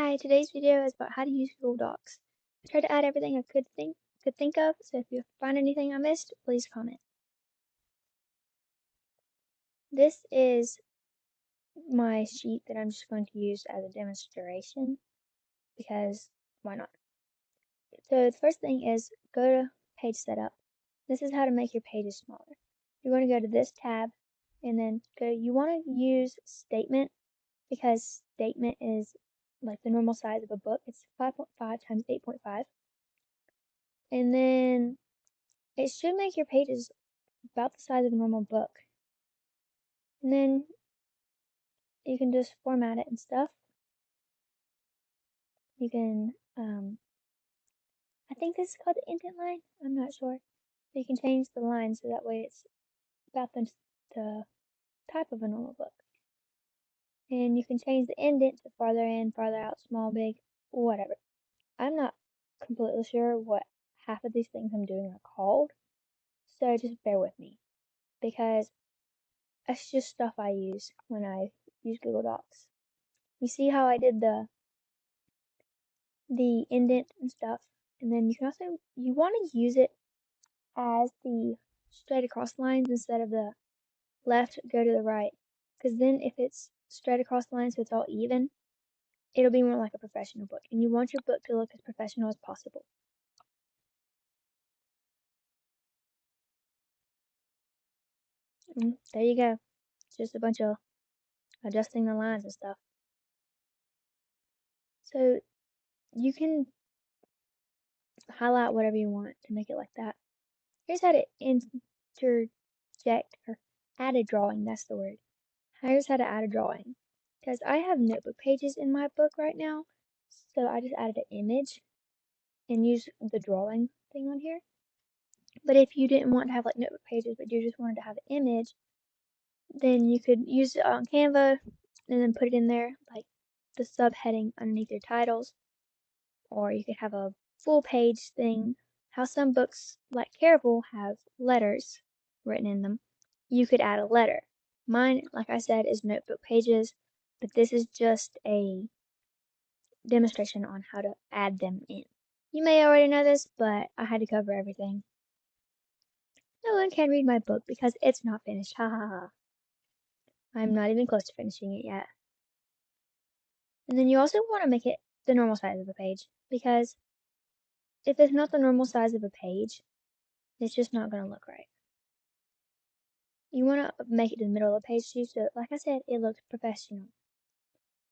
Hi, today's video is about how to use Google Docs. I tried to add everything I could think of, so if you find anything I missed, please comment. This is my sheet that I'm just going to use as a demonstration because why not? So the first thing is go to page setup. This is how to make your pages smaller. You're going to go to this tab and then you want to use statement because statement is like the normal size of a book. It's 5.5 times 8.5. And then it should make your pages about the size of a normal book. And then you can just format it and stuff. You can, I think this is called the indent line. I'm not sure. So you can change the line so that way it's about the type of a normal book. And you can change the indent to farther in, farther out, small, big, whatever. I'm not completely sure what half of these things I'm doing are called. So just bear with me because that's just stuff I use when I use Google Docs. You see how I did the indent and stuff, and then you can also, you want to use it as the straight across lines instead of the left go to the right, because then if it's straight across the line so it's all even, it'll be more like a professional book, and you want your book to look as professional as possible. And there you go. It's just a bunch of adjusting the lines and stuff. So you can highlight whatever you want to make it like that. Here's how to interject or add a drawing, that's the word. Here's how to add a drawing. Because I have notebook pages in my book right now, so I just added an image and used the drawing thing on here. But if you didn't want to have like notebook pages, but you just wanted to have an image, then you could use it on Canva and then put it in there, like the subheading underneath your titles. Or you could have a full page thing. How some books, like Careful, have letters written in them. You could add a letter. Mine, like I said, is notebook pages, but this is just a demonstration on how to add them in. You may already know this, but I had to cover everything. No one can read my book because it's not finished. Ha ha ha. I'm not even close to finishing it yet. And then you also want to make it the normal size of a page because if it's not the normal size of a page, it's just not going to look right. You want to make it in the middle of the page too, so like I said, it looks professional.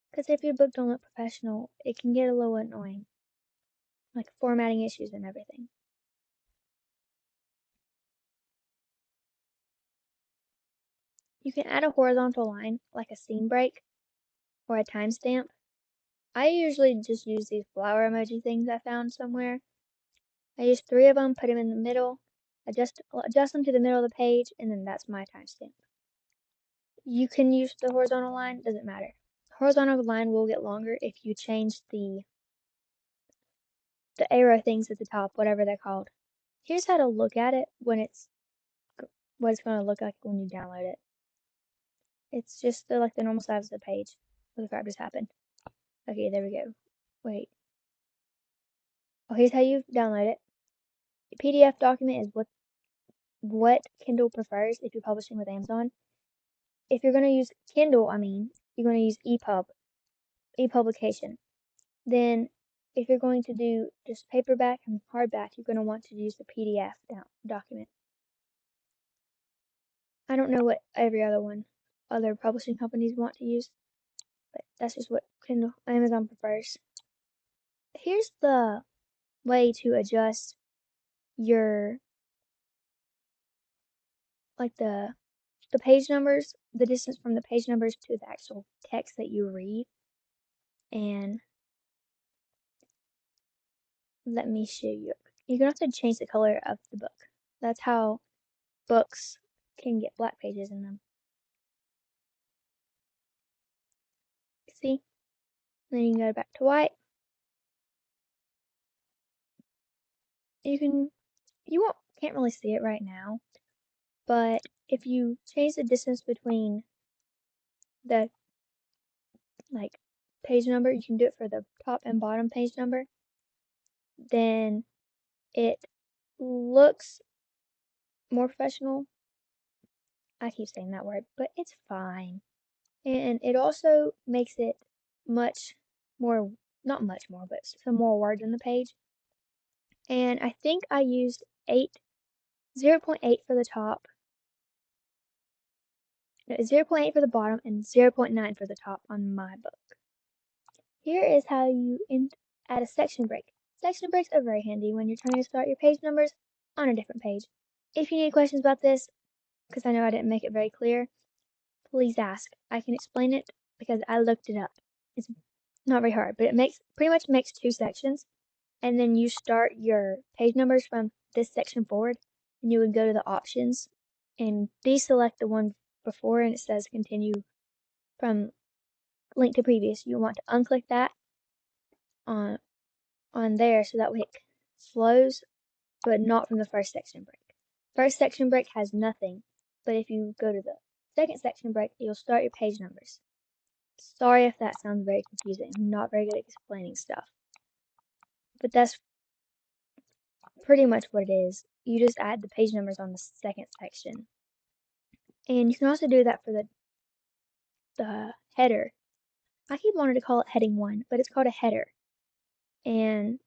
Because if your book don't look professional, it can get a little annoying. Like formatting issues and everything. You can add a horizontal line, like a scene break, or a timestamp. I usually just use these flower emoji things I found somewhere. I use 3 of them, put them in the middle, adjust them to the middle of the page, and then that's my timestamp. You can use the horizontal line, doesn't matter. Horizontal line will get longer if you change the arrow things at the top, whatever they're called. Here's how to look at it when it's what it's going to look like when you download it. It's just like the normal size of the page. What the crap just happened? Okay, there we go. Wait. Oh, here's how you download it. A PDF document is what Kindle prefers if you're publishing with Amazon. If you're going to use Kindle, you're going to use ePublication. Then, if you're going to do just paperback and hardback, you're going to want to use the PDF document. I don't know what every other publishing companies want to use, but that's just what Amazon prefers. Here's the way to adjust your, like the page numbers, the distance from the page numbers to the actual text that you read. And let me show you. You're going to have to change the color of the book. That's how books can get black pages in them. See? Then you can go back to white. Can't really see it right now, but if you change the distance between the page number, you can do it for the top and bottom page number, then it looks more professional. I keep saying that word, but it's fine. And it also makes it much more, not much more, but some more words on the page. And I think I used 0.8 for the top, no, 0.8 for the bottom, and 0.9 for the top on my book. Here is how you add a section break. Section breaks are very handy when you're trying to start your page numbers on a different page. If you need questions about this, because I know I didn't make it very clear, please ask. I can explain it because I looked it up. It's not very hard, but it pretty much makes two sections, and then you start your page numbers from this section forward, and you would go to the options and deselect the one before, and it says continue from link to previous. You want to unclick that on there so that way it flows, but not from the first section break. First section break has nothing, but if you go to the second section break, you'll start your page numbers. Sorry if that sounds very confusing. I'm not very good at explaining stuff. But that's pretty much what it is. You just add the page numbers on the second section. And you can also do that for the header. I keep wanting to call it heading 1, but it's called a header. And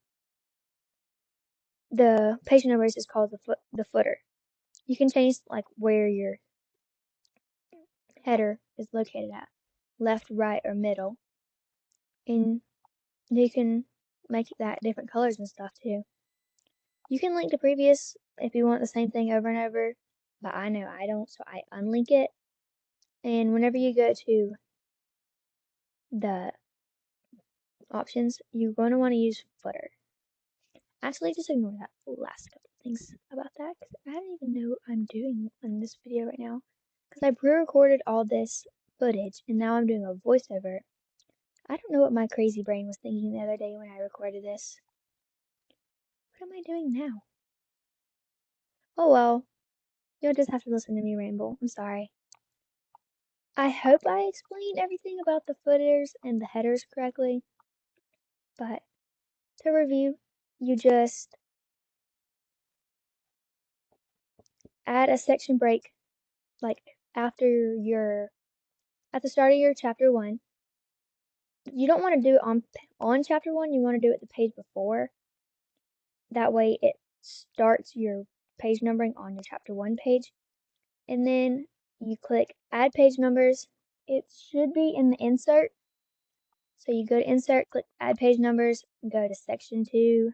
the page numbers is called the footer. You can change like where your header is located at, left, right, or middle. And you can make that different colors and stuff too. You can link to previous if you want the same thing over and over, but I know I don't, so I unlink it. And whenever you go to the options, you're going to want to use footer. Actually, just ignore that last couple things about that, because I don't even know what I'm doing in this video right now, because I pre-recorded all this footage, and now I'm doing a voiceover. I don't know what my crazy brain was thinking the other day when I recorded this. What am I doing now? Oh well, you'll just have to listen to me ramble. I'm sorry. I hope I explained everything about the footers and the headers correctly, but to review, you just add a section break, like at the start of your chapter 1. You don't want to do it on chapter 1, you want to do it the page before. That way it starts your page numbering on your chapter 1 page. And then you click add page numbers. It should be in the insert. So you go to insert, click add page numbers, go to section 2,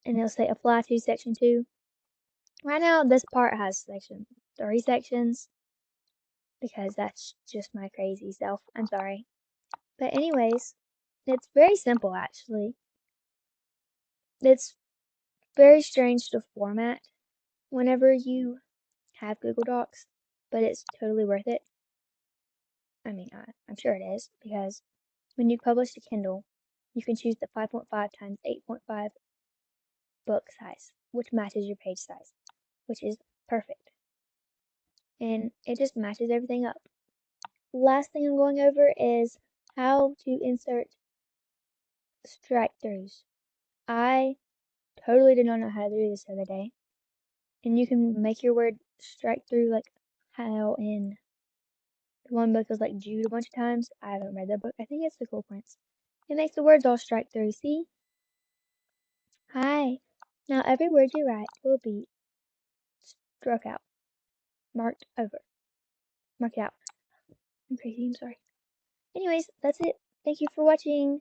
and it'll say apply to section 2. Right now this part has 3 sections because that's just my crazy self. I'm sorry. But anyways, it's very simple actually. It's very strange to format whenever you have Google Docs, but it's totally worth it. I mean, I'm sure it is, because when you publish to Kindle, you can choose the 5.5 times 8.5 book size, which matches your page size, which is perfect. And it just matches everything up. Last thing I'm going over is how to insert strike throughs. I totally did not know how to do this the other day. And you can make your word strike through like how in one book is like Jude a bunch of times. I haven't read that book. I think it's The Cool Prince. It makes the words all strike through. See? Hi. Now every word you write will be struck out. Marked over. Mark it out. I'm crazy. I'm sorry. Anyways, that's it. Thank you for watching.